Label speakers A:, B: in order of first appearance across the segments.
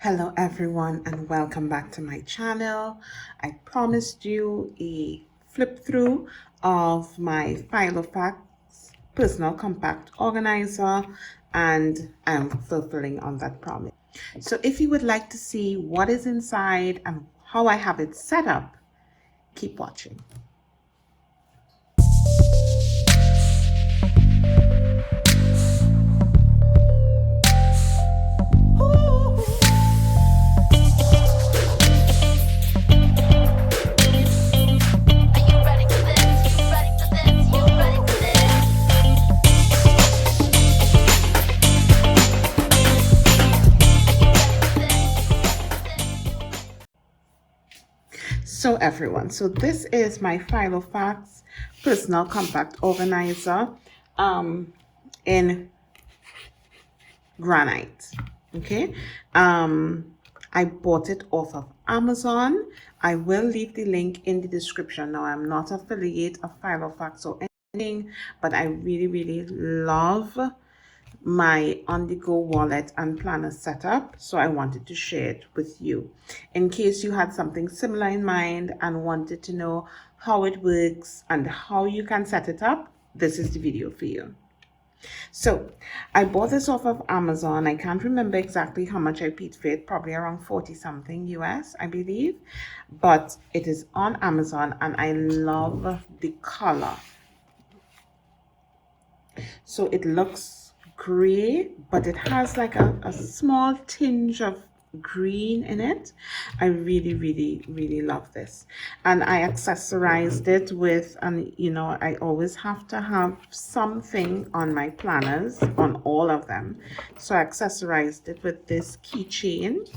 A: Hello everyone and welcome back to my channel. I promised you a flip through of my Filofax personal compact organizer and I'm fulfilling on that promise. So if you would like to see what is inside and how I have it set up, keep watching. So everyone, so this is my Filofax personal compact organizer in granite. Okay, I bought it off of Amazon. I will leave the link in the description. Now, I'm not affiliate of Filofax or anything, but I really love my on-the-go wallet and planner setup, so I wanted to share it with you in case you had something similar in mind and wanted to know how it works and how you can set it up. This is the video for you. So I bought this off of Amazon. I can't remember exactly how much I paid for it, probably around 40 something US, I believe, but it is on Amazon and I love the color. So it looks gray, but it has like a small tinge of green in it. I really love this, and I accessorized it with, and you know, I always have to have something on my planners, on all of them, so I accessorized it with this keychain.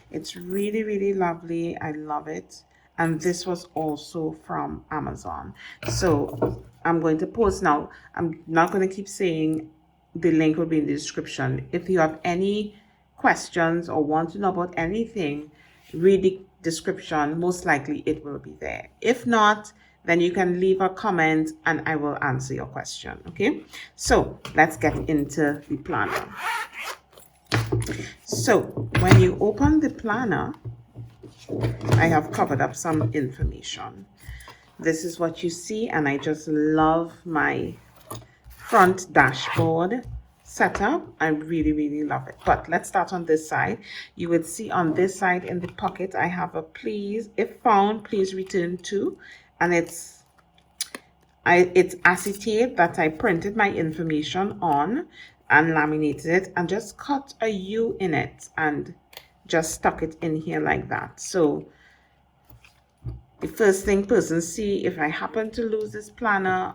A: It's really lovely. I love it. And this was also from Amazon. So I'm going to post now. I'm not going to keep saying the link will be in the description. If you have any questions or want to know about anything, read the description. Most likely it will be there. If not, then you can leave a comment and I will answer your question. Okay, so let's get into the planner. So when you open the planner, I have covered up some information. This is what you see, and I just love my front dashboard setup. I really love it. But let's start on this side. You would see on this side in the pocket, I have a please, if found, please return to, and it's acetate that I printed my information on and laminated it and just cut a U in it and just stuck it in here like that. So the first thing persons see, if I happen to lose this planner,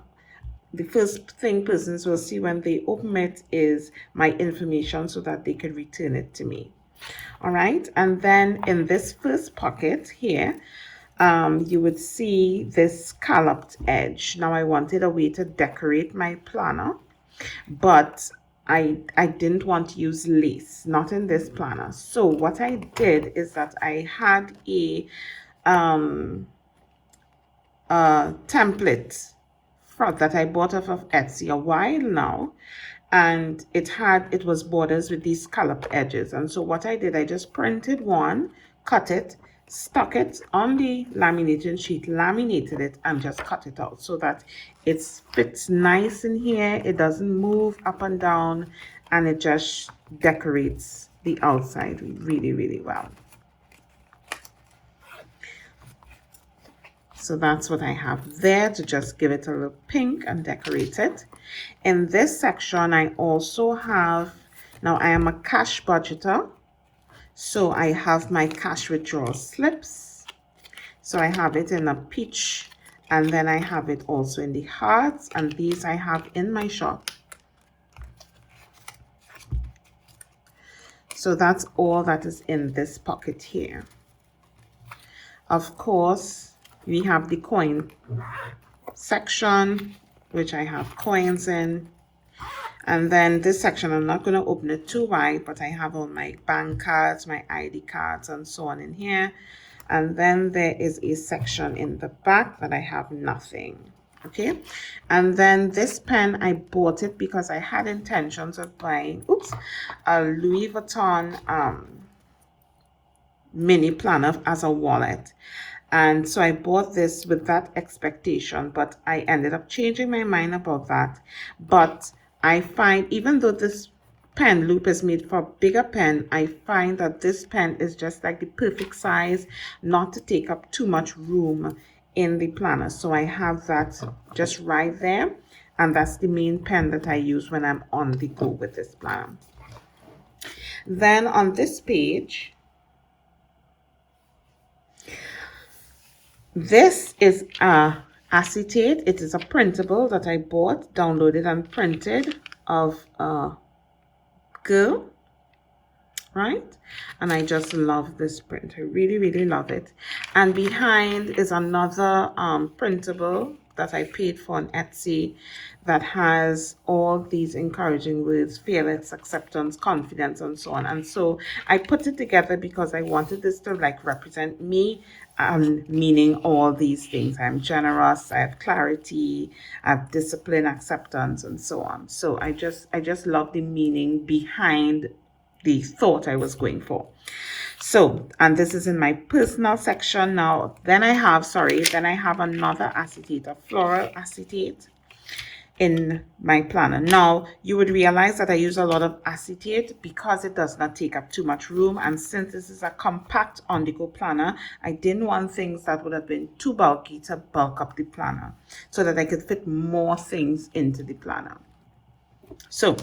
A: the first thing persons will see when they open it is my information so that they can return it to me. All right, and then in this first pocket here, you would see this scalloped edge. Now I wanted a way to decorate my planner, but I didn't want to use lace, not in this planner. So what I did is that I had a template that I bought off of Etsy a while now, and it was borders with these scalloped edges. And so what I did, I just printed one, cut it, stuck it on the laminating sheet, laminated it, and just cut it out so that it fits nice in here. It doesn't move up and down, and it just decorates the outside really well. So that's what I have there to just give it a little pink and decorate it. In this section, I also have, now I am a cash budgeter, so I have my cash withdrawal slips. So I have it in a peach, and then I have it also in the hearts, and these I have in my shop. So that's all that is in this pocket here. Of course, we have the coin section, which I have coins in. And then this section, I'm not going to open it too wide, but I have all my bank cards, my ID cards, and so on in here. And then there is a section in the back that I have nothing. Okay, and then this pen, I bought it because I had intentions of buying, a Louis Vuitton mini planner as a wallet. And so I bought this with that expectation, but I ended up changing my mind about that. But I find, even though this pen loop is made for a bigger pen, I find that this pen is just like the perfect size, not to take up too much room in the planner. So I have that just right there, and that's the main pen that I use when I'm on the go with this planner. Then on this page, this is acetate. It is a printable that I bought, downloaded and printed of a girl, right? And I just love this print. I really, really love it. And behind is another printable that I paid for on Etsy that has all these encouraging words: fearless, acceptance, confidence, and so on. And so I put it together because I wanted this to like represent me, meaning all these things. I'm generous, I have clarity, I have discipline, acceptance, and so on. So I just love the meaning behind the thought I was going for. So, and this is in my personal section now. Then I have another acetate, a floral acetate, in my planner. Now, you would realize that I use a lot of acetate because it does not take up too much room. And since this is a compact on-the-go planner, I didn't want things that would have been too bulky to bulk up the planner, so that I could fit more things into the planner. So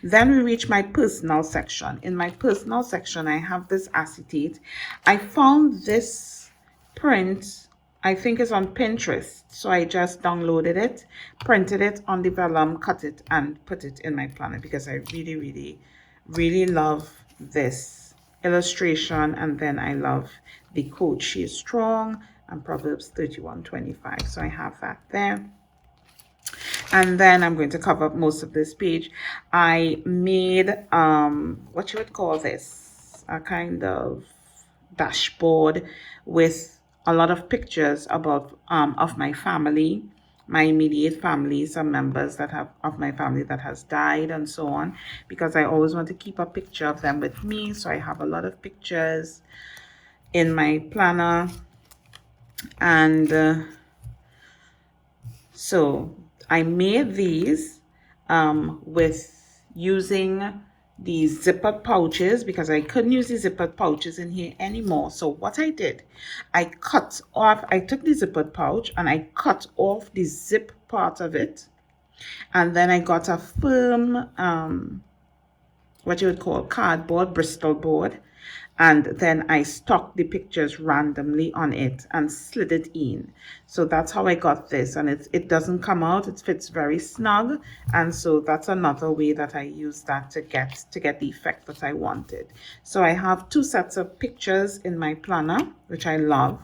A: then we reach my personal section. In my personal section, I have this acetate. I found this print, I think it's on Pinterest. So I just downloaded it, printed it on the vellum, cut it, and put it in my planner because I really, really, really love this illustration. And then I love the quote, "She is strong," and Proverbs 31:25. So I have that there. And then I'm going to cover up most of this page. I made what you would call this, a kind of dashboard with a lot of pictures about of my family, my immediate family, some members that have of my family that has died, and so on, because I always want to keep a picture of them with me. So I have a lot of pictures in my planner. And so I made these with using these zippered pouches because I couldn't use the zippered pouches in here anymore. So what I did, I took the zippered pouch and I cut off the zip part of it. And then I got a firm, what you would call cardboard, Bristol board. And then I stuck the pictures randomly on it and slid it in. So that's how I got this. And it doesn't come out. It fits very snug. And so that's another way that I use that to get the effect that I wanted. So I have 2 sets of pictures in my planner, which I love.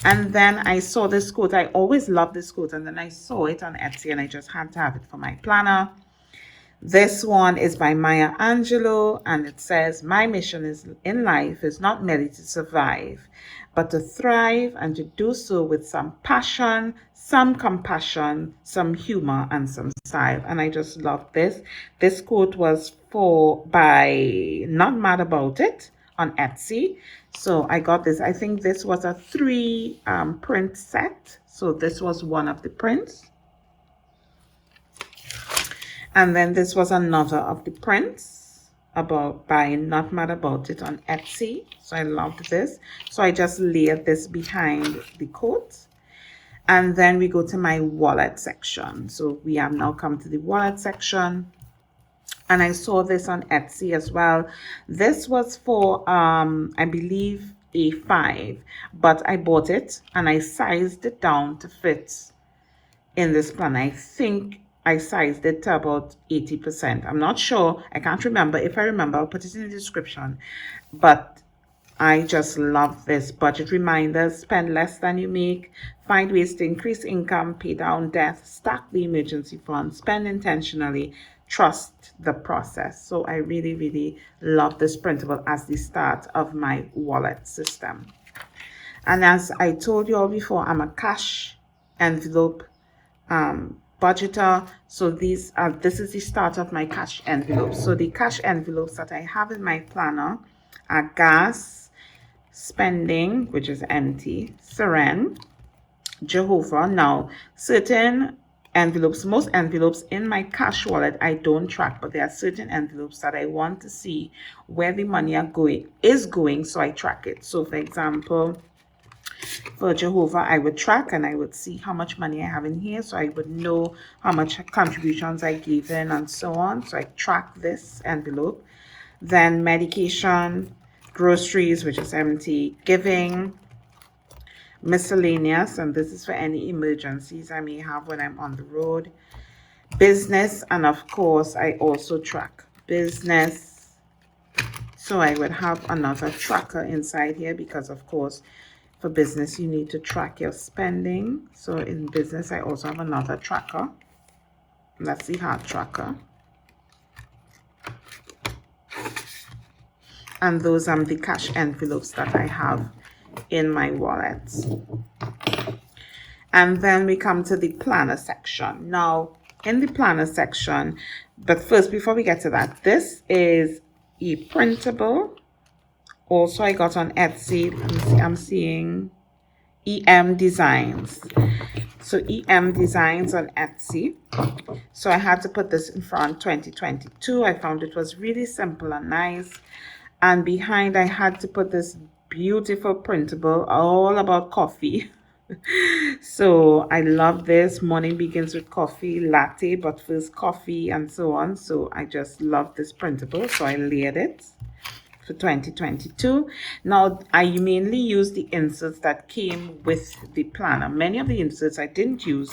A: And then I saw this quote. I always loved this quote. And then I saw it on Etsy and I just had to have it for my planner. This one is by Maya Angelou, and it says, "My mission in life is not merely to survive, but to thrive, and to do so with some passion, some compassion, some humor, and some style." And I just love this. This quote was by Not Mad About It on Etsy. So I got this. I think this was a 3 print set. So this was one of the prints. And then this was another of the prints by Not Mad About It on Etsy. So I loved this. So I just layered this behind the coat. And then we go to my wallet section. So we have now come to the wallet section. And I saw this on Etsy as well. This was for, I believe, A5. But I bought it and I sized it down to fit in this plan. I think I sized it to about 80%. I'm not sure. I can't remember. If I remember, I'll put it in the description. But I just love this. Budget reminders: spend less than you make, find ways to increase income, pay down debt, stack the emergency fund, spend intentionally, trust the process. So I really, really love this printable as the start of my wallet system. And as I told you all before, I'm a cash envelope budgeter. So this is the start of my cash envelopes. So the cash envelopes that I have in my planner are gas, spending, which is empty, Seren, Jehovah. Now, certain envelopes, most envelopes in my cash wallet, I don't track, but there are certain envelopes that I want to see where the money is going, so I track it. So, for example, for Jehovah, I would track and I would see how much money I have in here, so I would know how much contributions I gave in and so on. So I track this envelope. Then medication, groceries, which is empty, giving, miscellaneous, and this is for any emergencies I may have when I'm on the road, business, and of course I also track business. So I would have another tracker inside here because of course for business you need to track your spending. So in business I also have another tracker. That's the hard tracker. And those are the cash envelopes that I have in my wallet. And then we come to the planner section. Now, in the planner section, but first, before we get to that, this is a printable. Also, I got on Etsy. I'm seeing EM Designs. So EM Designs on Etsy. So I had to put this in front, 2022. I found it was really simple and nice. And behind, I had to put this beautiful printable all about coffee. So I love this. Morning begins with coffee, latte, but first coffee, and so on. So I just love this printable. So I layered it for 2022. Now I mainly use the inserts that came with the planner. Many of the inserts I didn't use,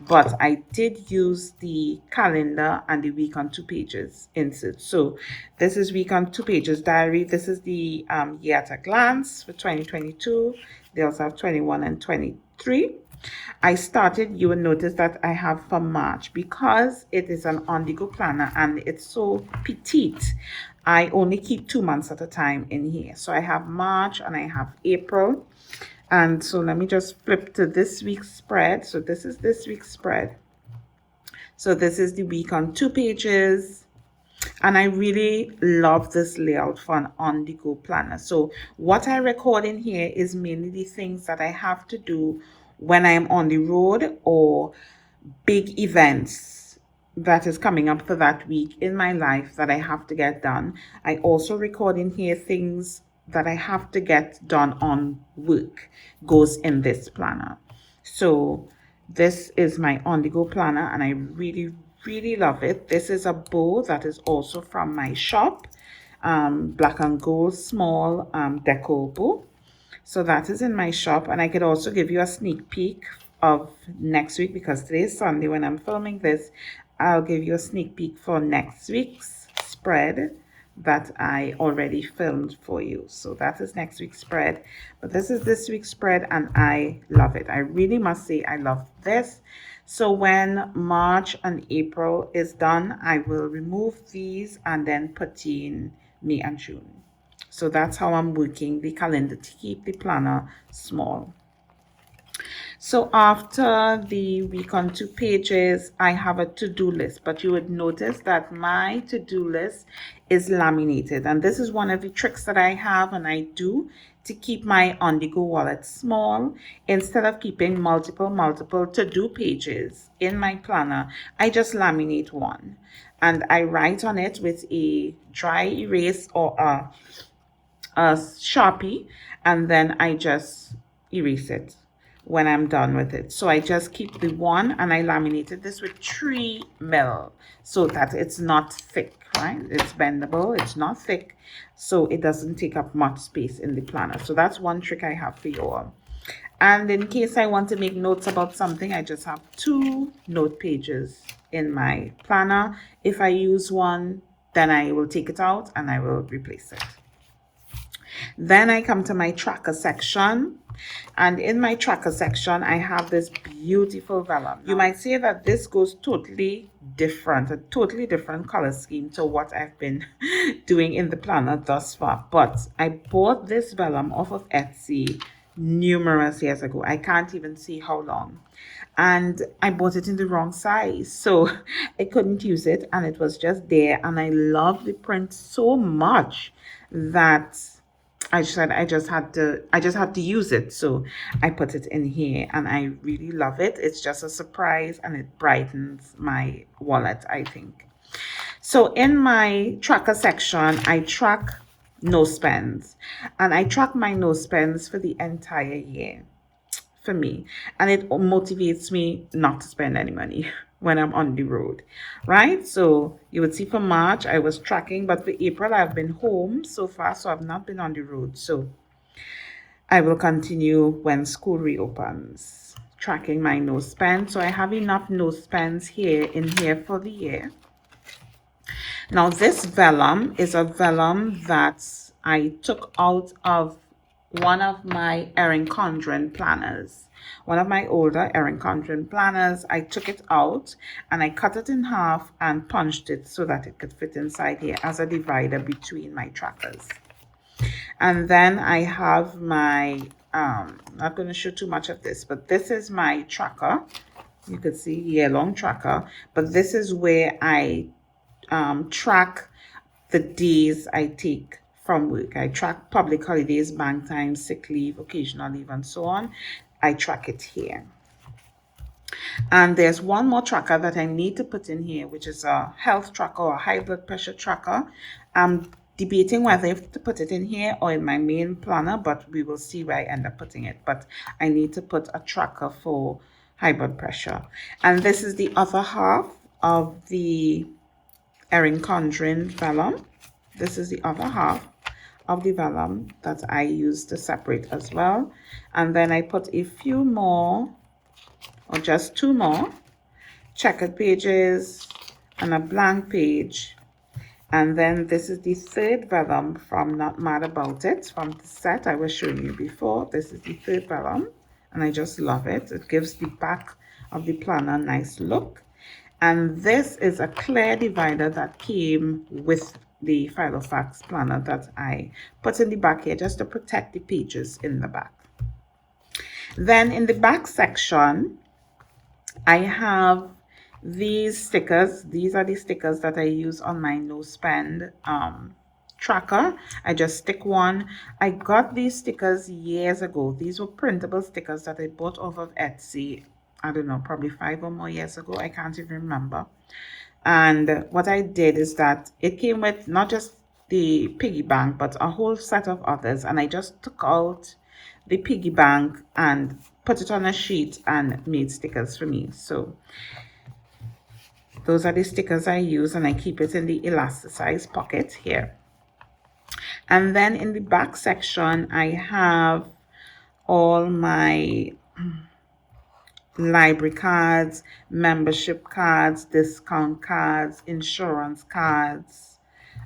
A: but I did use the calendar and the week on 2 pages insert. So this is week on 2 pages diary. This is the year at a glance for 2022. They also have 21 and 23. I started, you will notice that I have for March because it is an on-the-go planner and it's so petite. I only keep 2 months at a time in here. So I have March and I have April. And so let me just flip to this week's spread. So this is this week's spread. So this is the week on 2 pages. And I really love this layout for an on-the-go planner. So what I record in here is mainly the things that I have to do when I'm on the road or big events that is coming up for that week in my life that I have to get done. I also record in here things that I have to get done on work goes in this planner. So this is my on-the-go planner and I really love it. This is a bow that is also from my shop, black and gold small deco bow. So that is in my shop, and I could also give you a sneak peek of next week because today is Sunday when I'm filming this. I'll give you a sneak peek for next week's spread that I already filmed for you. So that is next week's spread, but this is this week's spread and I love it. I really must say I love this. So when March and April is done, I will remove these and then put in May and June. So that's how I'm working the calendar to keep the planner small. So after the week on 2 pages, I have a to-do list, but you would notice that my to-do list is laminated. And this is one of the tricks that I have and I do to keep my on-the-go wallet small. Instead of keeping multiple to-do pages in my planner, I just laminate one. And I write on it with a dry erase or a Sharpie, and then I just erase it when I'm done with it. So I just keep the one and I laminated this with 3 mil so that it's not thick, right? It's bendable, it's not thick, so it doesn't take up much space in the planner. So that's one trick I have for you all. And in case I want to make notes about something, I just have 2 note pages in my planner. If I use one, then I will take it out and I will replace it. Then I come to my tracker section, and in my tracker section I have this beautiful vellum. You might say that this goes totally different, a totally different color scheme to what I've been doing in the planner thus far, but I bought this vellum off of Etsy numerous years ago. I can't even see how long, and I bought it in the wrong size, so I couldn't use it, and it was just there, and I love the print so much that I said I just had to use it, so I put it in here, and I really love it. It's just a surprise, and it brightens my wallet, I think. So in my tracker section, I track no spends, and I track my no spends for the entire year for me, and it motivates me not to spend any money when I'm on the road, right? So you would see for March I was tracking, but for April I've been home so far, so I've not been on the road. So I will continue when school reopens, tracking my no spend. So I have enough no spends here for the year. Now this vellum is a vellum that I took out of one of my Erin Condren planners. One of my older Erin Condren planners, I took it out and I cut it in half and punched it so that it could fit inside here as a divider between my trackers. And then I have my, not going to show too much of this, but this is my tracker. You could see year-long tracker, but this is where I track the days I take from work. I track public holidays, bank time, sick leave, occasional leave, and so on. I track it here. And there's one more tracker that I need to put in here, which is a health tracker or a high blood pressure tracker. I'm debating whether to put it in here or in my main planner, but we will see where I end up putting it. But I need to put a tracker for high blood pressure. And this is the other half of the Erin Condren vellum. This is the other half of the vellum that I use to separate as well. And then I put a few more, or just two more, checkered pages and a blank page. And then this is the third vellum from Not Mad About It, from the set I was showing you before. This is the third vellum, and I just love it. It gives the back of the planner a nice look. And this is a clear divider that came with the Filofax planner that I put in the back here just to protect the pages in the back. Then in the back section, I have these stickers. These are the stickers that I use on my no spend tracker. I just stick one. I got these stickers years ago. These were printable stickers that I bought off of Etsy. I don't know, probably 5 or more years ago. I can't even remember. And what I did is that it came with not just the piggy bank, but a whole set of others. And I just took out the piggy bank and put it on a sheet and made stickers for me. So those are the stickers I use, and I keep it in the elasticized pocket here. And then in the back section, I have all my library cards, membership cards, discount cards, insurance cards,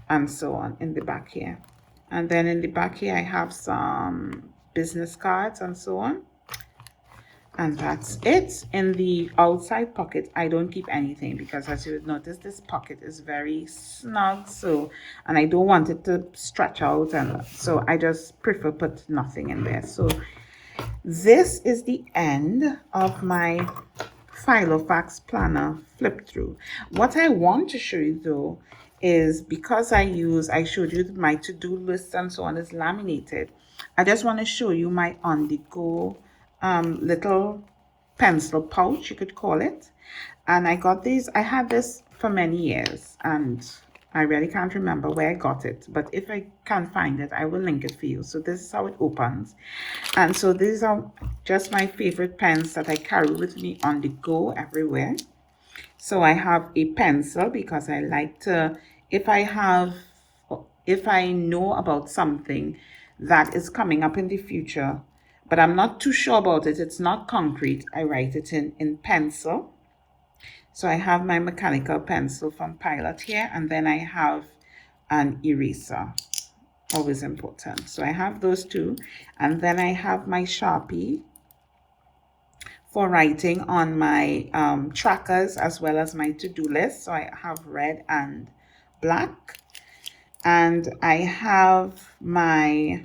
A: and so on in the back here. And then in the back here, I have some business cards and so on. And that's it. In the outside pocket, I don't keep anything because, as you would notice, this pocket is very snug. So, and I don't want it to stretch out, and so I just prefer put nothing in there. So this is the end of my Filofax planner flip through. What I want to show you though is, because I showed you my to-do list and so on is laminated, I just want to show you my on-the-go little pencil pouch, you could call it. And I got these, I had this for many years, and I really can't remember where I got it, but if I can find it, I will link it for you. So this is how it opens. And so these are just my favorite pens that I carry with me on the go everywhere. So I have a pencil because I like to, if I know about something that is coming up in the future, but I'm not too sure about it, it's not concrete, I write it in pencil. So I have my mechanical pencil from Pilot here, and then I have an eraser, always important. So I have those two, and then I have my Sharpie for writing on my trackers as well as my to-do list. So I have red and black, and I have my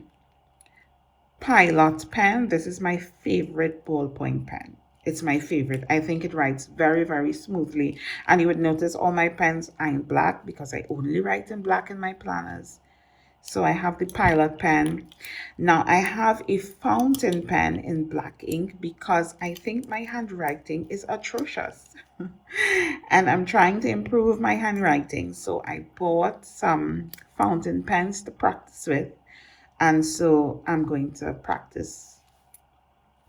A: Pilot pen. This is my favorite ballpoint pen. It's my favorite. I think it writes very, very smoothly. And you would notice all my pens are in black because I only write in black in my planners. So I have the pilot pen. Now I have a fountain pen in black ink because I think my handwriting is atrocious. And I'm trying to improve my handwriting. So I bought some fountain pens to practice with. And so I'm going to practice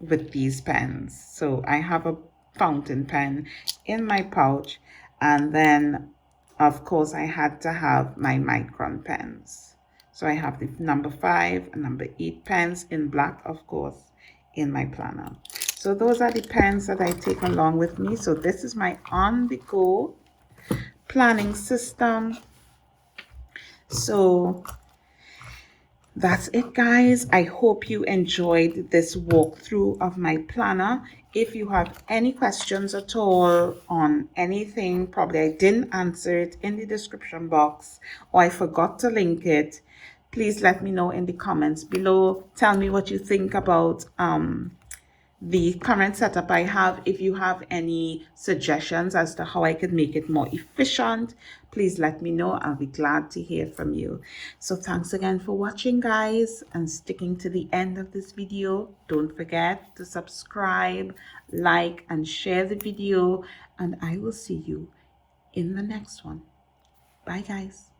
A: with these pens. So I have a fountain pen in my pouch, and then of course I had to have my micron pens. So I have the number 5 and number 8 pens in black, of course, in my planner. So those are the pens that I take along with me. So this is my on-the-go planning system. So that's it, guys. I hope you enjoyed this walkthrough of my planner. If you have any questions at all on anything, probably I didn't answer it in the description box or I forgot to link it, please let me know in the comments below. Tell me what you think about the current setup I have. If you have any suggestions as to how I could make it more efficient, please let me know. I'll be glad to hear from you. So thanks again for watching, guys, and sticking to the end of this video. Don't forget to subscribe, like, and share the video, and I will see you in the next one. Bye, guys.